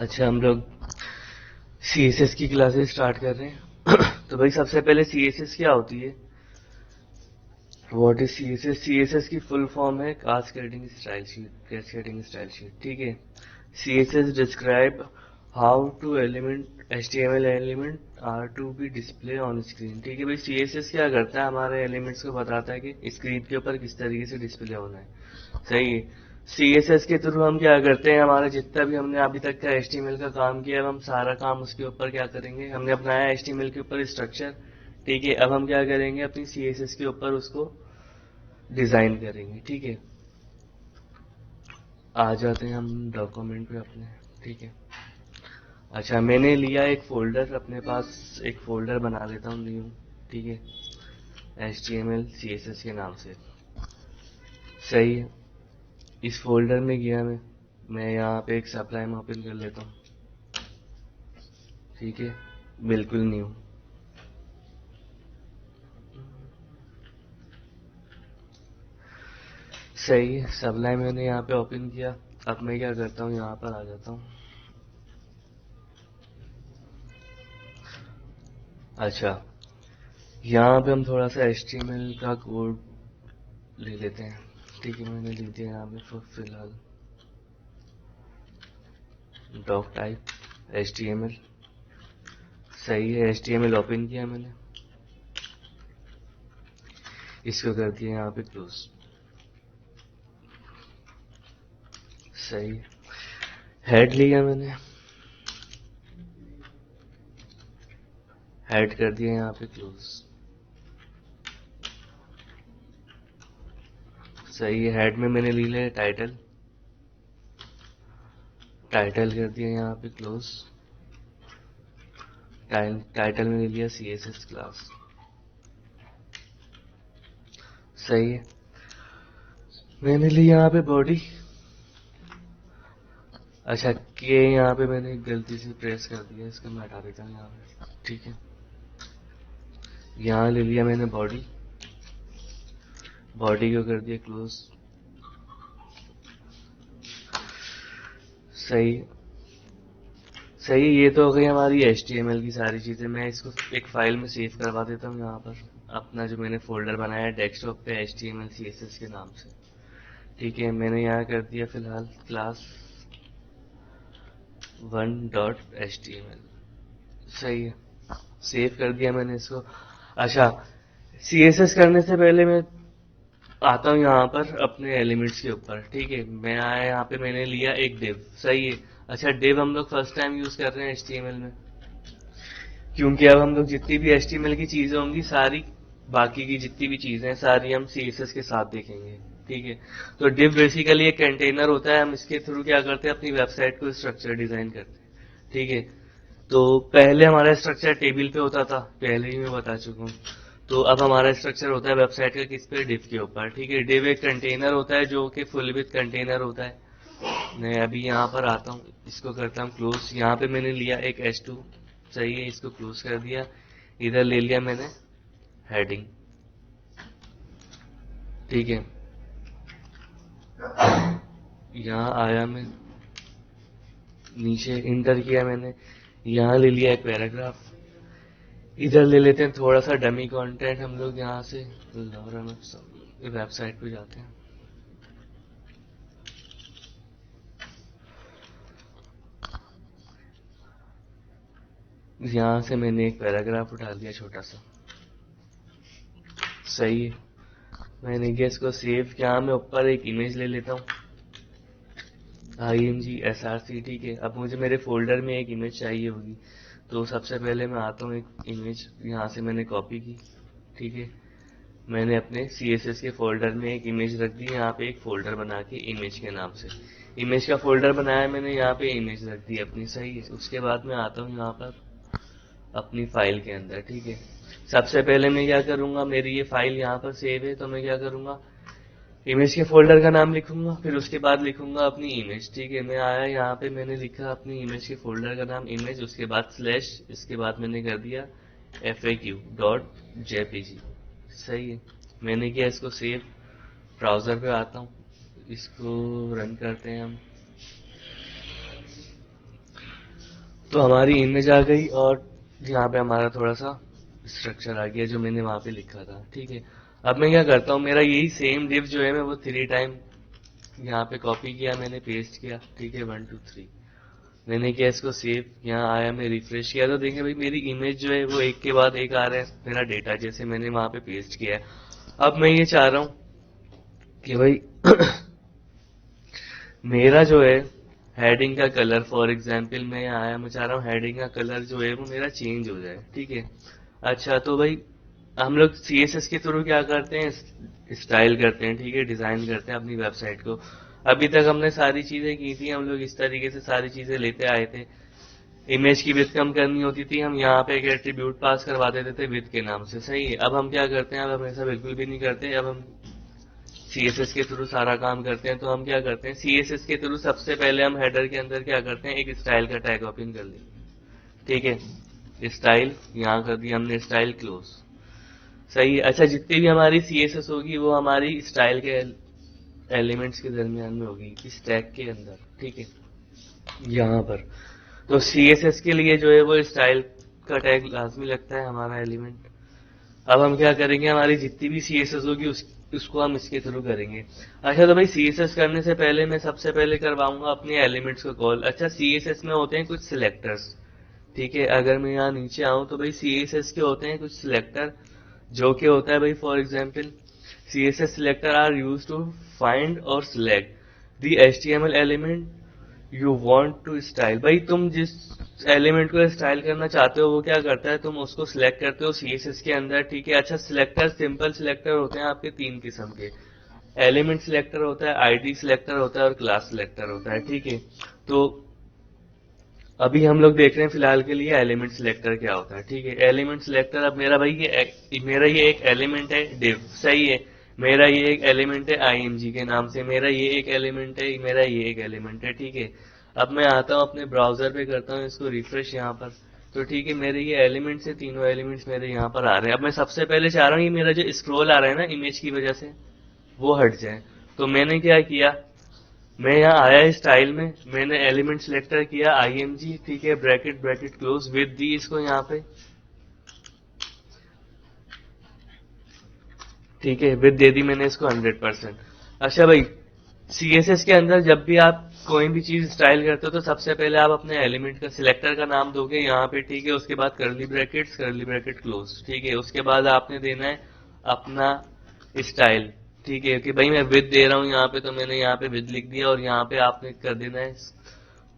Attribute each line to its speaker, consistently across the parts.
Speaker 1: अच्छा, हम लोग CSS की क्लासेस स्टार्ट कर रहे हैं। तो भाई सबसे पहले CSS क्या होती है? What is CSS? CSS की फुल फॉर्म है cascading style sheet. Cascading style sheet, ठीक है। CSS describe how to element HTML element are to be display on screen. ठीक है भाई, CSS क्या करता है? हमारे एलिमेंट्स को बताता है कि स्क्रीन के ऊपर किस तरीके से डिस्प्ले होना है। सही है। CSS के थ्रू हम क्या करते हैं? हमारा जितना भी हमने अभी तक का HTML का काम किया है, हम सारा काम उसके ऊपर क्या करेंगे? हमने अपनाया HTML के ऊपर स्ट्रक्चर, ठीक है। अब हम क्या करेंगे? अपनी CSS के ऊपर उसको डिजाइन करेंगे, ठीक है। आ जाते हैं हम डॉक्यूमेंट पे अपने, ठीक है। अच्छा, मैंने लिया एक फोल्डर अपने पास, एक फोल्डर बना लेता हूँ न्यू, ठीक है। HTML CSS के नाम से, सही है। इस फोल्डर में गया मैं यहाँ पे एक सबलाइम ओपन कर लेता हूँ, ठीक है। बिल्कुल न्यू। सही है, सबलाइम मैंने यहाँ पे ओपन किया। अब मैं क्या करता हूँ, यहाँ पर आ जाता हूँ। अच्छा, यहाँ पे हम थोड़ा सा HTML का कोड ले लेते हैं, ठीक है। मैंने लिख दिया यहाँ पे फिलहाल डॉक टाइप HTML। सही है, HTML ओपन किया मैंने, इसको कर दिया यहाँ पे क्लोज। सही है, हेड लिया मैंने, हेड कर दिया यहाँ पे क्लोज। सही है, हेड में मैंने ले लिया टाइटल, टाइटल कर दिया यहाँ पे क्लोज। टाइटल में ले लिया CSS क्लास। सही है, मैंने ली यहाँ पे बॉडी। अच्छा, के यहाँ पे मैंने गलती से प्रेस कर दिया, इसको मैं हटा देता हूँ यहाँ पे, ठीक है। यहाँ ले लिया मैंने बॉडी, बॉडी को कर दिया क्लोज। सही, सही। ये तो हो गई हमारी HTML की सारी चीजें। मैं इसको एक फाइल में सेव करवा देता हूँ यहाँ पर, अपना जो मैंने फोल्डर बनाया है डेस्कटॉप पे HTML CSS के नाम से, ठीक है। मैंने यहाँ कर दिया फिलहाल क्लास 1.html। सही है, सेव कर दिया मैंने इसको। अच्छा, CSS करने से पहले मैं आता हूँ यहाँ पर अपने एलिमेंट्स के ऊपर, ठीक है। मैं आया यहाँ पे, मैंने लिया एक div। सही है। अच्छा, div हम लोग फर्स्ट टाइम यूज कर रहे हैं HTML में, क्योंकि अब हम लोग जितनी भी HTML की चीजें होंगी सारी, बाकी की जितनी भी चीजें हैं सारी हम CSS के साथ देखेंगे, ठीक है। तो div बेसिकली एक कंटेनर होता है, हम इसके थ्रू क्या करते हैं? अपनी वेबसाइट को स्ट्रक्चर डिजाइन करते हैं, ठीक है। तो पहले हमारा स्ट्रक्चर टेबल पे होता था, पहले ही मैं बता चुका हूँ। तो अब हमारा स्ट्रक्चर होता है वेबसाइट का किस पे? डिव के ऊपर, ठीक है। डिव एक कंटेनर होता है जो कि फुल विथ कंटेनर होता है। मैं अभी यहाँ पर आता हूँ, इसको करता हूँ क्लोज। यहाँ पे मैंने लिया एक H2, सही है, इसको क्लोज कर दिया। इधर ले लिया मैंने हेडिंग, ठीक है। यहाँ आया मैं, नीचे इंटर किया मैंने, यहाँ ले लिया एक पैराग्राफ। इधर ले लेते हैं थोड़ा सा डमी कंटेंट हम लोग यहाँ से, वेबसाइट पे जाते हैं। यहाँ से मैंने एक पैराग्राफ उठा लिया छोटा सा। सही है, मैंने किया इसको सेव। क्या मैं ऊपर एक इमेज ले लेता हूँ, IMG SRC, ठीक है। अब मुझे मेरे फोल्डर में एक इमेज चाहिए होगी, तो सबसे पहले मैं आता हूँ, एक इमेज यहाँ से मैंने कॉपी की, ठीक है। मैंने अपने CSS के फोल्डर में एक इमेज रख दी, यहाँ पे एक फोल्डर बना के इमेज के नाम से, इमेज का फोल्डर बनाया मैंने, यहाँ पे इमेज रख दी अपनी। सही है, उसके बाद मैं आता हूँ यहाँ पर अपनी फाइल के अंदर, ठीक है। सबसे पहले मैं क्या करूंगा? मेरी ये फाइल यहाँ पर सेव है, तो मैं क्या करूंगा? इमेज के फोल्डर का नाम लिखूंगा, फिर उसके बाद लिखूंगा अपनी इमेज, ठीक है। मैं आया यहाँ पे, मैंने लिखा अपनी इमेज के फोल्डर का नाम इमेज, उसके बाद स्लैश, इसके बाद मैंने कर दिया FAQ.jpg। सही है, मैंने किया इसको सेव। ब्राउजर पे आता हूँ, इसको रन करते हैं हम। तो हमारी इमेज आ गई और यहाँ पे हमारा थोड़ा सा स्ट्रक्चर आ गया जो मैंने वहां पे लिखा था। ठीक है, अब मैं क्या करता हूँ, मेरा यही सेम डिव जो है मैं वो 3 टाइम यहाँ पे कॉपी किया, मैंने पेस्ट किया। ठीक है, 1 2 3 मैंने किया, इसको सेव, यहाँ आया, मैं रिफ्रेश किया तो देखें भाई मेरी इमेज जो है वो एक के बाद एक आ रहा है मेरा डेटा, जैसे मैंने वहां पे पेस्ट किया है। अब मैं ये चाह रहा हूँ कि भाई मेरा जो है हेडिंग का कलर, फॉर एग्जाम्पल मैं यहाँ आया, मैं चाह रहा हूँ हेडिंग का कलर जो है वो मेरा चेंज हो जाए। ठीक है, अच्छा तो भाई हम लोग सीएसएस के थ्रू क्या करते हैं, स्टाइल करते हैं। ठीक है, डिजाइन करते हैं अपनी वेबसाइट को। अभी तक हमने सारी चीजें की थी, हम लोग इस तरीके से सारी चीजें लेते आए थे। इमेज की विड्थ कम करनी होती थी, हम यहाँ पे एक एट्रीब्यूट पास करवा देते थे विड्थ के नाम से। सही है, अब हम क्या करते हैं, अब हम ऐसा बिल्कुल भी नहीं करते। अब हम सीएसएस के थ्रू सारा काम करते हैं। तो हम क्या करते हैं, सीएसएस के थ्रू सबसे पहले हम हेडर के अंदर क्या करते हैं, एक स्टाइल का टैग ओपन कर लेंगे। ठीक है, स्टाइल यहाँ कर दिया हमने, स्टाइल क्लोज। सही है, अच्छा जितनी भी हमारी सीएसएस होगी वो हमारी स्टाइल के एलिमेंट्स के दरमियान में होगी, इस टैग के अंदर। ठीक है, यहाँ पर तो सीएसएस के लिए जो है वो स्टाइल का टैग लाजमी लगता है हमारा एलिमेंट। अब हम क्या करेंगे, हमारी जितनी भी सीएसएस होगी उसको हम इसके थ्रू करेंगे। अच्छा तो भाई सीएसएस करने से पहले मैं सबसे पहले करवाऊंगा अपने एलिमेंट्स को कॉल। अच्छा सीएसएस में होते हैं कुछ सिलेक्टर्स। ठीक है, अगर मैं यहाँ नीचे आऊं तो भाई सीएसएस के होते हैं कुछ सिलेक्टर, जो कि होता है भाई for example CSS selector are used to find और select the HTML element you want to style. भाई तुम जिस एलिमेंट को स्टाइल करना चाहते हो वो क्या करता है, तुम उसको सिलेक्ट करते हो सीएसएस के अंदर। ठीक है, अच्छा सिलेक्टर, सिंपल सिलेक्टर होते हैं आपके 3 किस्म के, एलिमेंट सिलेक्टर होता है, आईडी सिलेक्टर होता है और क्लास सिलेक्टर होता है। ठीक है, तो अभी हम लोग देख रहे हैं फिलहाल के लिए एलिमेंट सिलेक्टर क्या होता है। ठीक है, एलिमेंट सिलेक्टर, अब मेरा भाई मेरा ये एक एलिमेंट है डिव। सही है, मेरा ये एक एलिमेंट है आईएमजी के नाम से, मेरा ये एक एलिमेंट है, मेरा ये एक एलिमेंट है। ठीक है, अब मैं आता हूँ अपने ब्राउजर पे, करता हूँ इसको रिफ्रेश यहाँ पर। तो ठीक है, मेरे ये एलिमेंट्स से तीनों एलिमेंट्स मेरे यहाँ पर आ रहे हैं। अब मैं सबसे पहले चाह रहा हूँ ये मेरा जो स्क्रॉल आ रहा है ना इमेज की वजह से वो हट जाए। तो मैंने क्या किया, मैं यहाँ आया स्टाइल में, मैंने एलिमेंट सिलेक्टर किया आईएमजी। ठीक है, bracket bracket close, with the इसको यहाँ पे। ठीक है, विद दे दी मैंने इसको 100%। अच्छा भाई सीएसएस के अंदर जब भी आप कोई भी चीज स्टाइल करते हो तो सबसे पहले आप अपने एलिमेंट का सिलेक्टर का नाम दोगे यहाँ पे। ठीक है, उसके बाद curly brackets, curly bracket close. ठीक है, उसके बाद आपने देना है अपना स्टाइल। ठीक है, कि भाई मैं विद दे रहा हूँ यहाँ पे, तो मैंने यहाँ पे विद लिख दिया और यहाँ पे आपने कर देना है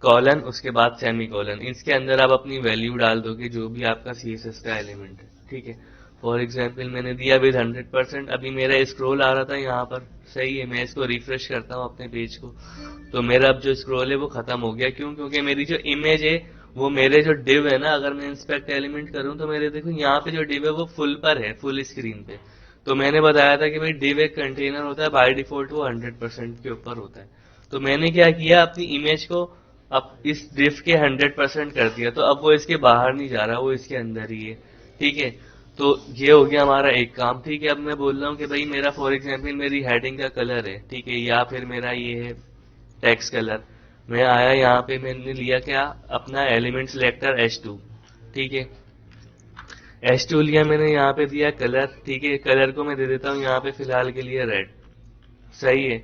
Speaker 1: कॉलन, उसके बाद सेमी कॉलन। इसके अंदर आप अपनी वैल्यू डाल दोगे जो भी आपका सीएसएस का एलिमेंट है। ठीक है, फॉर एग्जाम्पल मैंने दिया विद 100%। अभी मेरा स्क्रॉल आ रहा था यहाँ पर। सही है, मैं इसको रिफ्रेश करता हूँ अपने पेज को, तो मेरा अब जो स्क्रॉल है वो खत्म हो गया। क्यों, क्योंकि मेरी जो इमेज है वो मेरे जो डिव है ना, अगर मैं इंस्पेक्ट एलिमेंट करूँ तो मेरे देखो यहाँ पे जो डिव है वो फुल पर है, फुल स्क्रीन पे। तो मैंने बताया था कि भाई डिव एक कंटेनर होता है, बाय डिफॉल्ट वो 100% के ऊपर होता है। तो मैंने क्या किया, अपनी इमेज को अब इस डिव के 100% कर दिया, तो अब वो इसके बाहर नहीं जा रहा, वो इसके अंदर ही है। ठीक है, तो ये हो गया हमारा एक काम। ठीक है, अब मैं बोल रहा हूँ कि भाई मेरा फॉर एग्जाम्पल मेरी हेडिंग का कलर है। ठीक है, या फिर मेरा ये है टेक्स्ट कलर। मैं आया यहाँ पे, मैंने लिया क्या, अपना एलिमेंट सिलेक्टर H2। ठीक है, H2 लिया मैंने, यहाँ पे दिया कलर। ठीक है, कलर को मैं दे देता हूँ यहाँ पे फिलहाल के लिए रेड। सही है,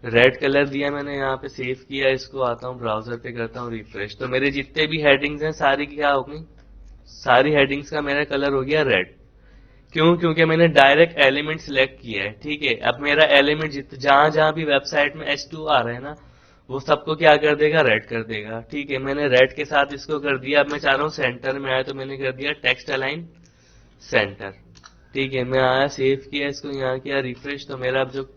Speaker 1: रेड कलर दिया मैंने, यहाँ पे सेव किया इसको, आता हूँ ब्राउजर पे, करता हूँ रिफ्रेश। तो मेरे जितने भी हेडिंग्स हैं सारी क्या हो गई, सारी हेडिंग्स का मेरा कलर हो गया रेड। क्यों, क्योंकि मैंने डायरेक्ट एलिमेंट सिलेक्ट किया है। ठीक है, अब मेरा एलिमेंट जहां जहां भी वेबसाइट में H2 आ रहा है ना, वो सबको क्या कर देगा, रेड कर देगा। ठीक है, मैंने रेड के साथ इसको कर दिया। अब मैं चाह रहा हूँ सेंटर में आया, तो मैंने कर दिया टेक्स्ट अलाइन सेंटर। ठीक है, मैं आया, सेव किया इसको, यहाँ किया रिफ्रेश, तो मेरा अब जो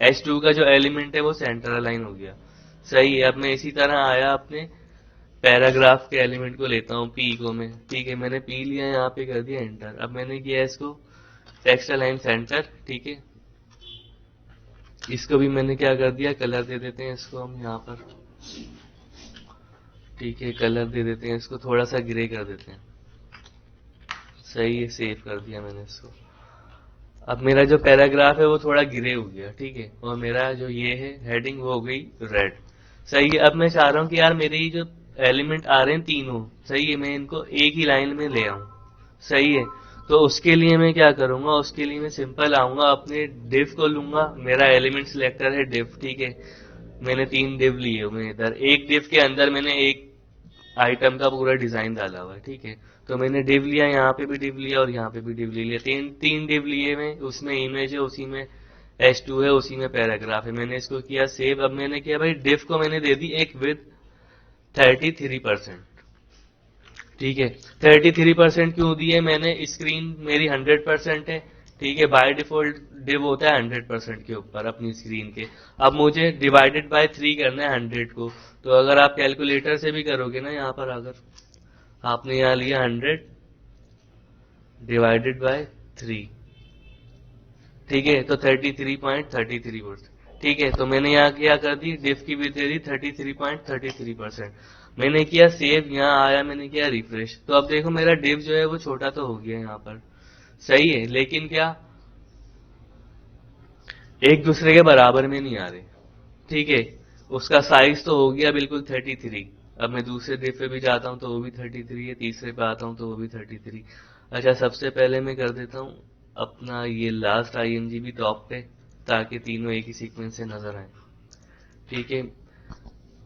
Speaker 1: H2 का जो एलिमेंट है वो सेंटर अलाइन हो गया। सही है, अब मैं इसी तरह आया अपने पैराग्राफ के एलिमेंट को लेता हूँ पी को मैं। ठीक है, मैंने पी लिया, यहाँ पे कर दिया एंटर। अब मैंने किया इसको टेक्स्ट अलाइन सेंटर। ठीक है, इसको भी मैंने क्या कर दिया, कलर दे देते हैं इसको हम यहाँ पर। ठीक है, कलर दे देते हैं इसको, थोड़ा सा ग्रे कर देते हैं। सही है, सेव कर दिया मैंने इसको। अब मेरा जो पैराग्राफ है वो थोड़ा ग्रे हो गया। ठीक है, और मेरा जो ये है हेडिंग वो हो गई रेड। सही है, अब मैं चाह रहा हूँ कि यार मेरी जो एलिमेंट आ रहे हैं तीनों, सही है, मैं इनको एक ही लाइन में ले आऊं, सही है। तो उसके लिए मैं क्या करूंगा, उसके लिए मैं सिंपल आऊंगा, अपने डिव को लूंगा, मेरा एलिमेंट सिलेक्टर है डिव, ठीक है। मैंने 3 डिव लिए हुए हैं इधर, एक डिव के अंदर मैंने एक आइटम का पूरा डिजाइन डाला हुआ है, ठीक है। तो मैंने डिव लिया, यहाँ पे भी डिव लिया और यहाँ पे भी डिव ले लिया, तीन तीन डिव लिए मैं, उसमें इमेज है, उसी में H2 है, उसी में पैराग्राफ है। मैंने इसको किया सेव। अब मैंने किया भाई डिव को मैंने दे दी एक विद 33%, ठीक है। 33% क्यों दिए मैंने, स्क्रीन मेरी 100% है, ठीक है। बाय डिफॉल्ट डिव होता है 100% के ऊपर अपनी स्क्रीन के। अब मुझे डिवाइडेड बाय 3 करना है 100 को, तो अगर आप कैलकुलेटर से भी करोगे ना, यहाँ पर अगर आपने यहाँ लिया 100 डिवाइडेड बाय 3, ठीक है, तो 33.33%, ठीक है। तो मैंने यहाँ क्या कर दी, डिफ की भी दे दी 33.33%। मैंने किया सेव, यहाँ आया, मैंने किया रिफ्रेश, तो अब देखो मेरा डिफ जो है वो छोटा तो हो गया यहाँ पर, सही है, लेकिन क्या एक दूसरे के बराबर में नहीं आ रहे, ठीक है। उसका साइज तो हो गया बिल्कुल 33। अब मैं दूसरे डिफ पे भी जाता हूँ तो वो भी 33 है, तीसरे पे आता हूँ तो वो भी 33। अच्छा, सबसे पहले मैं कर देता हूँ अपना ये लास्ट आईएनजी भी टॉप पे, ताकि तीनों एक ही सीक्वेंस से नजर आए, ठीक है।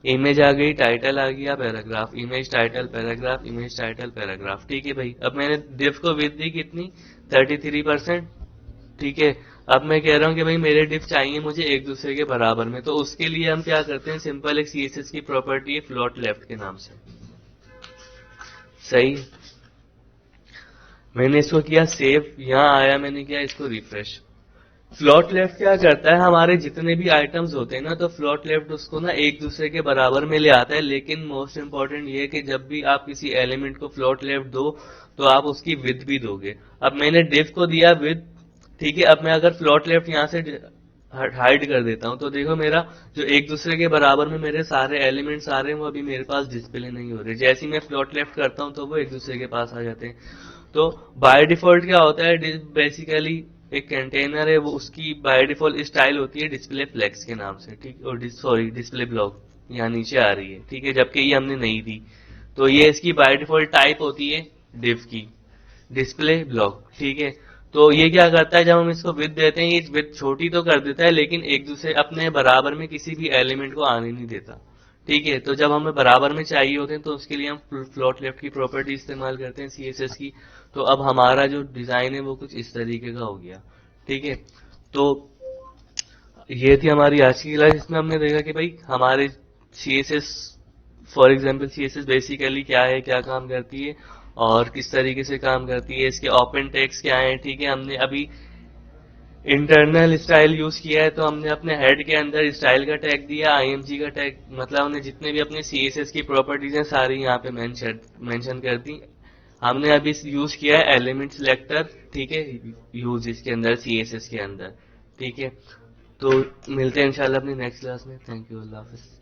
Speaker 1: इमेज आ गई, टाइटल आ गया, paragraph, image title paragraph, image title paragraph, ठीक है भाई। अब मैंने डिफ को विथ दी कितनी, 33%, ठीक है। अब मैं कह रहा हूं कि भाई मेरे डिफ चाहिए मुझे एक दूसरे के बराबर में, तो उसके लिए हम क्या करते हैं, सिंपल एक सीएसएस की प्रॉपर्टी है फ्लोट लेफ्ट के नाम से, सही। मैंने इसको किया सेव, यहां आया, मैंने किया इसको रिफ्रेश। फ्लोट लेफ्ट क्या करता है, हमारे जितने भी आइटम्स होते हैं ना, तो फ्लोट लेफ्ट उसको ना एक दूसरे के बराबर में ले आता है। लेकिन मोस्ट इंपॉर्टेंट ये है कि जब भी आप किसी एलिमेंट को फ्लोट लेफ्ट दो, तो आप उसकी विड्थ भी दोगे। अब मैंने डिफ को दिया विड्थ, ठीक है। अब मैं अगर फ्लोट लेफ्ट यहाँ से हाइड कर देता हूँ, तो देखो मेरा जो एक दूसरे के बराबर में मेरे सारे एलिमेंट्स आ रहे हैं, वो अभी मेरे पास डिस्प्ले नहीं हो रहे। जैसे ही मैं फ्लोट लेफ्ट करता हूँ तो वो एक दूसरे के पास आ जाते हैं। तो बाय डिफॉल्ट क्या होता है, बेसिकली एक कंटेनर है, वो उसकी बाय डिफॉल्ट स्टाइल होती है डिस्प्ले फ्लेक्स के नाम से, ठीक, और सॉरी डिस्प्ले ब्लॉक यहाँ नीचे आ रही है, ठीक है, जबकि ये हमने नहीं दी। तो ये इसकी बाय डिफॉल्ट टाइप होती है डिव की, डिस्प्ले ब्लॉक, ठीक है। तो ये क्या करता है, जब हम इसको विड्थ देते हैं, ये विड्थ छोटी तो कर देता है, लेकिन एक दूसरे अपने बराबर में किसी भी एलिमेंट को आने नहीं देता, ठीक है। तो जब हमें बराबर में चाहिए होते हैं, तो उसके लिए हम फ्लोट लेफ्ट की प्रॉपर्टी इस्तेमाल करते हैं सीएसएस की। तो अब हमारा जो डिजाइन है वो कुछ इस तरीके का हो गया, ठीक है। तो ये थी हमारी आज की क्लास, इसमें हमने देखा कि भाई हमारे CSS, for example CSS basically क्या है, क्या काम करती है और किस तरीके से काम करती है, इसके ओपन टैग्स क्या है, ठीक है। हमने अभी इंटरनल स्टाइल यूज किया है, तो हमने अपने हेड के अंदर स्टाइल का टैग दिया, आईएमजी का टैग, मतलब हमने जितने भी अपने सीएसएस की प्रॉपर्टीज हैं सारी यहाँ पे मेंशन कर दी। हमने अभी यूज किया है एलिमेंट सिलेक्टर, ठीक है, यूज इसके अंदर सीएसएस के अंदर, ठीक है। तो मिलते हैं इंशाल्लाह अपनी नेक्स्ट क्लास में। Thank you, Allah Hafiz.